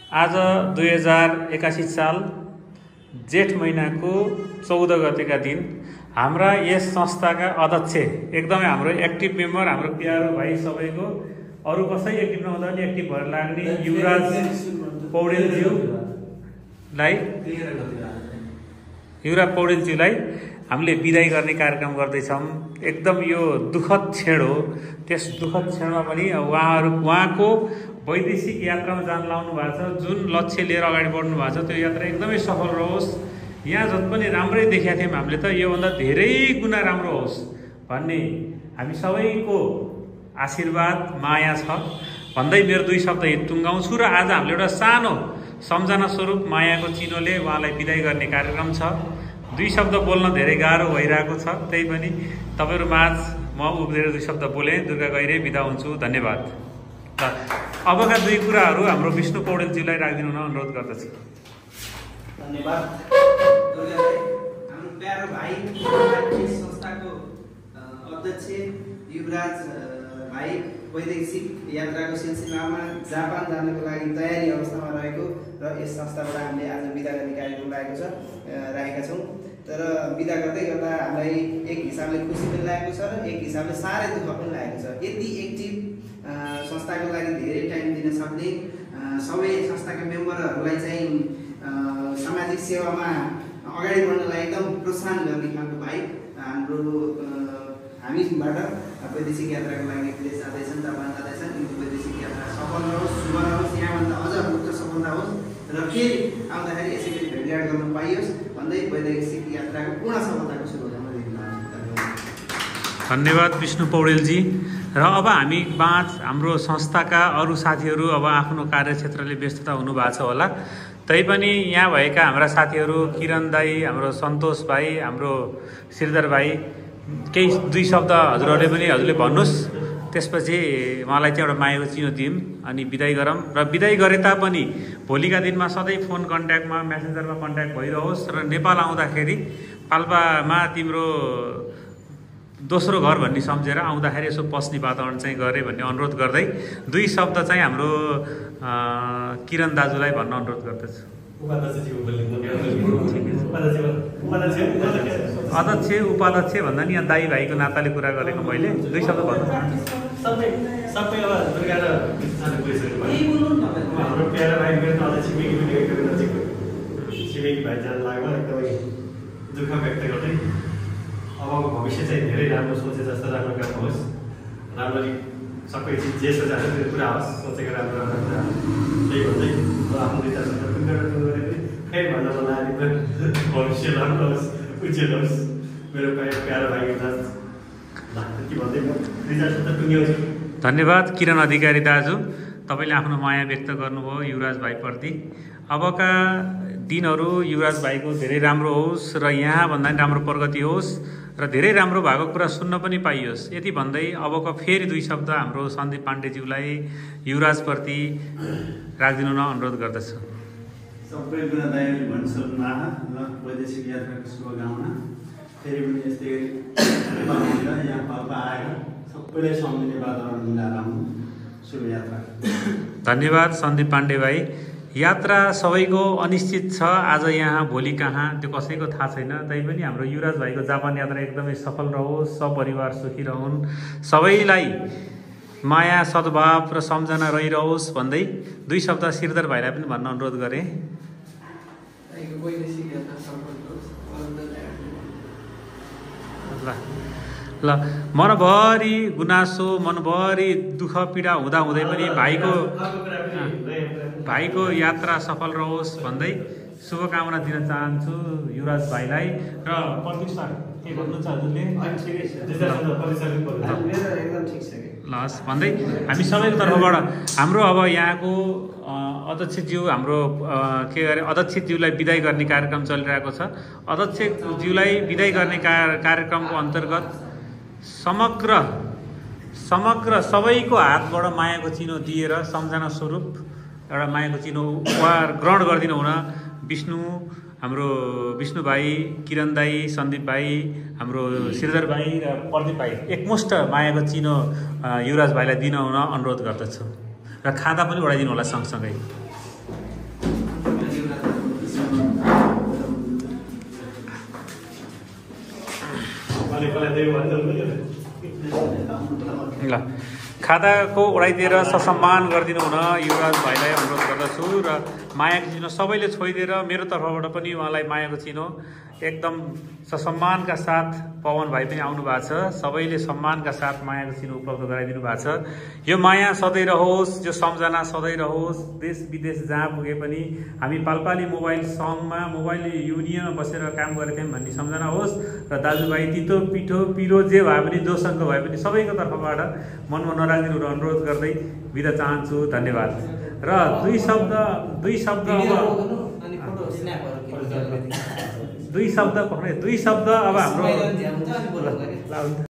आज 2081 साल जेठ महिनाको 14 गतेका दिन हाम्रा यस संस्थाका अध्यक्ष एकदमै हाम्रो एक्टिभ मेम्बर हाम्रो प्यारो भाइ सबैको अरू कसै एक्टिभ नहुँदा पनि एक्टिभ भएर लाग्ने युवराज पौडेलज्यूलाई हामीले बिदाई गर्ने कार्यक्रम गर्दैछौँ। एकदम यो दुःखद क्षण हो। त्यस दुःखद क्षणमा पनि उहाँको वैदेशिक यात्रामा जान लाउनु भएको छ, जुन लक्ष्य लिएर अगाडि बढ्नु भएको छ, त्यो यात्रा एकदमै सफल रहोस्। यहाँ जति पनि राम्रै देखेका थियौँ हामीले त योभन्दा धेरै गुणा राम्रो होस् भन्ने हामी सबैको आशीर्वाद माया छ भन्दै मेरो दुई शब्द टुङ्गाउँछु। र आज हामीले एउटा सानो सम्झना स्वरूप मायाको चिनोले उहाँलाई बिदाई गर्ने कार्यक्रम छ। दुई शब्द बोल्न धेरै गाह्रो भइरहेको छ, त्यही पनि तपाईँहरू माझ म उभिएर दुई शब्द बोलेँ। दुर्गा गैरे बिदा हुन्छु, धन्यवाद। ल अबका दुई कुराहरू हाम्रो विष्णु पौडेलज्यूलाई राखिदिनु हुन अनुरोध गर्दछु। धन्यवाद। हाम्रो प्यारो भाइ संस्थाको अध्यक्ष युवराज भाइ वैदेशिक यात्राको सिलसिलामा जापान जानको लागि तयारी अवस्थामा रहेको र यस संस्थाबाट हामीले आज बिदा गर्ने कार्यक्रम राखेका छौँ। तर बिदा गर्दै गर्दा हामीलाई एक हिसाबले खुसी पनि लागेको छ र एक हिसाबले साह्रै दुःख पनि लागेको छ। यति एक्टिभ संस्थाको लागि धेरै टाइम दिन सक्ने सबै संस्थाका मेम्बरहरूलाई चाहिँ सामाजिक सेवामा अगाडि बढ्नलाई एकदम प्रोत्साहन गर्ने खालको भाइ हाम्रो हामीबाट वैदेशिक यात्राको लागि विदेश जाँदैछन्, जापान जाँदैछन्। यिनको वैदेशिक यात्रा सफल रहोस्, शुभ रहोस्, यहाँभन्दा अझ उच्च सफलता होस् र फेरि आउँदाखेरि यसै गरी भेटघाट गर्न पाइयोस् भन्दै वैदेशिक यात्राको पूर्ण सफलताको शुभकामना दिन चाहन्छु। धन्यवाद विष्णु पौडेलजी। र अब हामी बाँच हाम्रो संस्थाका अरू साथीहरू अब आफ्नो कार्यक्षेत्रले व्यस्तता हुनुभएको छ होला, तैपनि यहाँ भएका हाम्रा साथीहरू किरण दाई, हाम्रो सन्तोष भाइ, हाम्रो श्रीधर भाइ, केही दुई शब्द हजुरले भन्नुहोस्। त्यसपछि उहाँलाई चाहिँ एउटा मायाको चिनो दिउँ अनि बिदाई गरौँ। र बिदाई गरे तापनि भोलिका दिनमा सधैँ फोन कन्ट्याक्टमा मेसेन्जरमा कन्ट्याक्ट भइरहोस् र नेपाल आउँदाखेरि पाल्पामा तिम्रो दोस्रो घर भन्ने सम्झेर आउँदाखेरि यसो पस्ने वातावरण चाहिँ गरे भन्ने अनुरोध गर्दै दुई शब्द चाहिँ हाम्रो किरण दाजुलाई भन्न अनुरोध गर्दछु। अध्यक्ष उपाध्यक्ष भन्दा नि यहाँ दाई भाइको नाताले कुरा गरेको मैले दुई शब्द भन्नु। सबै अब दुर्गा र हाम्रो प्यारो भाइ छिमेकी भाइ जान लाग्यो। एकदमै दुःख व्यक्त गर्दै अबको भविष्य चाहिँ धेरै राम्रो सोचे जस्तो राम्रो काम होस्, राम्ररी सबै चिज जे सोचेको छ त्यो पुरा होस्, सोचेको राम्रो राम्रो कुरा त्यही भन्दै आफ्नो दुईवटा शब्द फेरि भन्न मन लागेको भविष्य राम्रो होस्, उज्जवल होस् मेरो प्यारो भाइको नाच के भन्दै दुई चार शब्द टुङ्ग्याउँछु। धन्यवाद किरण अधिकारी दाजु, तपाईँले आफ्नो माया व्यक्त गर्नुभयो युवराज भाइप्रति। अबका दिनहरू युवराज भाइको धेरै राम्रो होस् र यहाँभन्दा पनि राम्रो प्रगति होस् र धेरै राम्रो भएको कुरा सुन्न पनि पाइयोस्। यति भन्दै अबको फेरि दुई शब्द हाम्रो सन्दीप पाण्डेज्यूलाई युवराजप्रति राखिदिनु न अनुरोध गर्दछु। सबै कुरा दाइले भनिसक्नु र वैदेशिक यात्राको शुभकामना। फेरि पनि यस्तै गरी यहाँ पाल्पा आएर सबैलाई सम्झिने वातावरण मिलाएर आउनु। शुभ यात्रा। धन्यवाद सन्दीप पाण्डे भाइ। यात्रा सबैको अनिश्चित छ, आज यहाँ भोलि कहाँ त्यो कसैको थाहा छैन। तैपनि हाम्रो युवराज भाइको जापान यात्रा एकदमै सफल रहोस्, सपरिवार सुखी रहन्, सबैलाई माया सद्भाव र सम्झना रहिरहोस् भन्दै दुई शब्द श्रीधर भाइलाई पनि भन्न अनुरोध गरेँ। ल मनभरि गुनासो मनभरि दुःख पीडा हुँदै पनि भाइको यात्रा सफल रहोस् भन्दै शुभकामना दिन चाहन्छु युवराज भाइलाई। र प्रदीप सर के भन्नुहुन्छ हजुरले? लस भन्दै हामी सबैको तर्फबाट हाम्रो अब यहाँको अध्यक्षज्यू हाम्रो के अरे अध्यक्षज्यूलाई बिदाई गर्ने कार्यक्रम चलिरहेको छ। अध्यक्षज्यूलाई बिदाई गर्ने कार्यक्रमको अन्तर्गत समग्र सबैको हातबाट मायाको चिनो दिएर सम्झना स्वरूप एउटा मायाको चिनो उपहार ग्रहण गरिदिनु हुन हाम्रो विष्णु भाइ, किरण दाई, सन्दीप भाइ, हाम्रो श्रीधर भाइ र प्रदीप भाइ एकमुष्ट मायाको चिनो युवराज भाइलाई दिन हुन अनुरोध गर्दछु र खादा पनि उडाइदिनु होला सँगसँगै। ल खाताको उडाइदिएर ससम्मान गरिदिनु हुन युवराज भाइलाई अनुरोध गर्दछु र मायाको चिनो सबैले छोइदिएर मेरो तर्फबाट पनि उहाँलाई मायाको चिनो एकदम ससम्मानका साथ पवन भाइ पनि आउनु भएको छ। सबैले सम्मानका साथ मायाको चिनो उपलब्ध गराइदिनु भएको छ। यो माया सधैँ रहोस्, यो सम्झना सधैँ रहोस्। देश विदेश जहाँ पुगे पनि हामी पाल्पाली मोबाइल सङ्घमा मोबाइल युनियनमा बसेर काम गरेका थियौँ भन्ने सम्झना होस् र दाजुभाइ तितो पिठो पिरो जे भए पनि जोसँग भए पनि सबैको तर्फबाट मनमा नराखिदिनु अनुरोध गर्दै बिदा चाहन्छु। धन्यवाद। र दुई शब्द अब हाम्रो